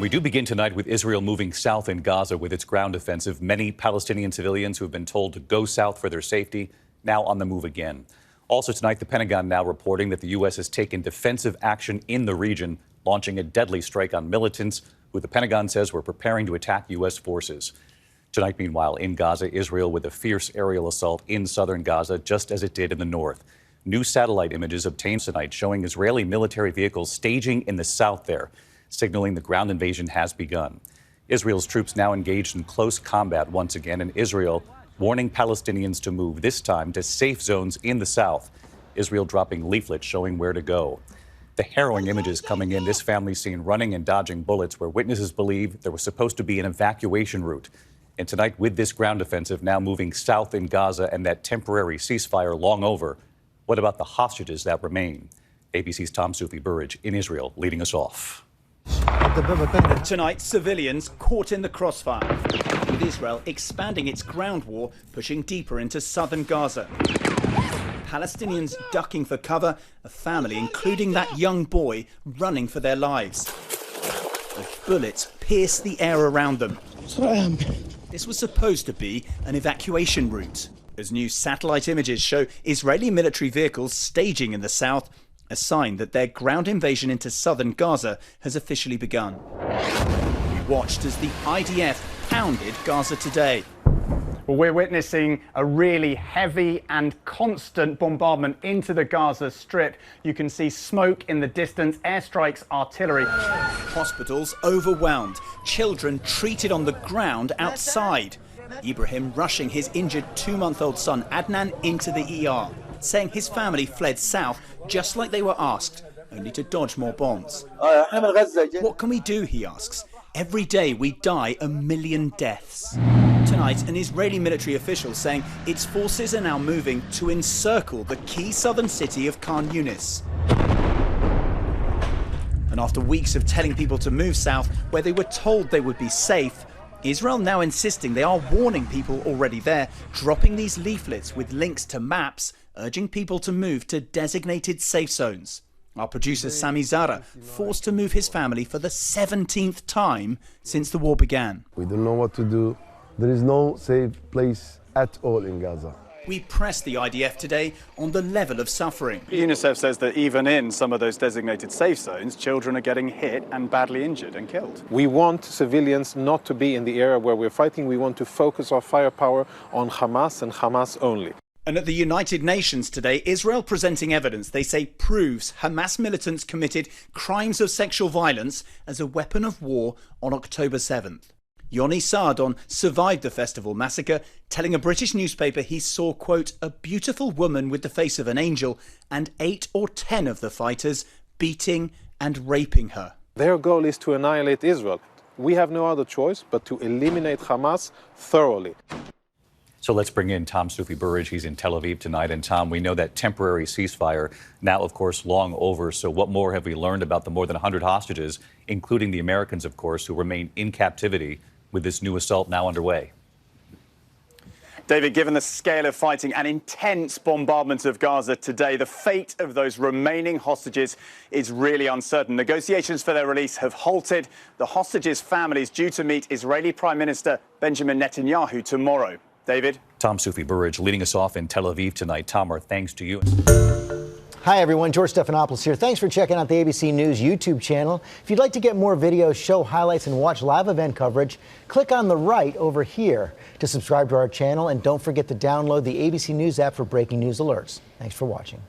We do begin tonight with Israel moving south in Gaza with its ground offensive. Many Palestinian civilians who have been told to go south for their safety now on the move again. Also tonight, the Pentagon now reporting that the U.S. has taken defensive action in the region, launching a deadly strike on militants who the Pentagon says were preparing to attack U.S. forces. Tonight, meanwhile, in Gaza, Israel with a fierce aerial assault in southern Gaza, just as it did in the north. New satellite images obtained tonight showing Israeli military vehicles staging in the south there, signaling the ground invasion has begun. Israel's troops now engaged in close combat once again, and Israel warning Palestinians to move, this time to safe zones in the south. Israel dropping leaflets showing where to go. The harrowing images coming in, this family seen running and dodging bullets where witnesses believe there was supposed to be an evacuation route. And tonight, with this ground offensive now moving south in Gaza and that temporary ceasefire long over, what about the hostages that remain? ABC's Tom Soufi-Burridge in Israel leading us off. Tonight, civilians caught in the crossfire, with Israel expanding its ground war, pushing deeper into southern Gaza. Palestinians ducking for cover, a family, including that young boy, running for their lives. The bullets pierced the air around them. This was supposed to be an evacuation route. As new satellite images show Israeli military vehicles staging in the south, a sign that their ground invasion into southern Gaza has officially begun. We watched as the IDF pounded Gaza today. Well, we're witnessing a really heavy and constant bombardment into the Gaza Strip. You can see smoke in the distance, airstrikes, artillery. Hospitals overwhelmed, children treated on the ground outside. Ibrahim rushing his injured 2-month-old son Adnan into the ER, saying his family fled south just like they were asked, only to dodge more bombs. What can we do, he asks. Every day we die 1 million deaths. Tonight, an Israeli military official saying its forces are now moving to encircle the key southern city of Khan Younis. And after weeks of telling people to move south where they were told they would be safe, Israel now insisting they are warning people already there, dropping these leaflets with links to maps, urging people to move to designated safe zones. Our producer Sami Zara forced to move his family for the 17th time since the war began. We don't know what to do. There is no safe place at all in Gaza. We pressed the IDF today on the level of suffering. UNICEF says that even in some of those designated safe zones, children are getting hit and badly injured and killed. We want civilians not to be in the area where we're fighting. We want to focus our firepower on Hamas and Hamas only. And at the United Nations today, Israel presenting evidence they say proves Hamas militants committed crimes of sexual violence as a weapon of war on October 7th. Yoni Sardon survived the festival massacre, telling a British newspaper he saw, quote, a beautiful woman with the face of an angel and 8 or 10 of the fighters beating and raping her. Their goal is to annihilate Israel. We have no other choice but to eliminate Hamas thoroughly. So let's bring in Tom Soufi-Burridge. He's in Tel Aviv tonight. And Tom, we know that temporary ceasefire now, of course, long over. So what more have we learned about the more than 100 hostages, including the Americans, of course, who remain in captivity with this new assault now underway? David, given the scale of fighting and intense bombardment of Gaza today, the fate of those remaining hostages is really uncertain. Negotiations for their release have halted. The hostages' families due to meet Israeli Prime Minister Benjamin Netanyahu tomorrow. David? Tom Soufi-Burridge leading us off in Tel Aviv tonight. Tom, our thanks to you. Hi, everyone. George Stephanopoulos here. Thanks for checking out the ABC News YouTube channel. If you'd like to get more videos, show highlights, and watch live event coverage, click on the right over here to subscribe to our channel. And don't forget to download the ABC News app for breaking news alerts. Thanks for watching.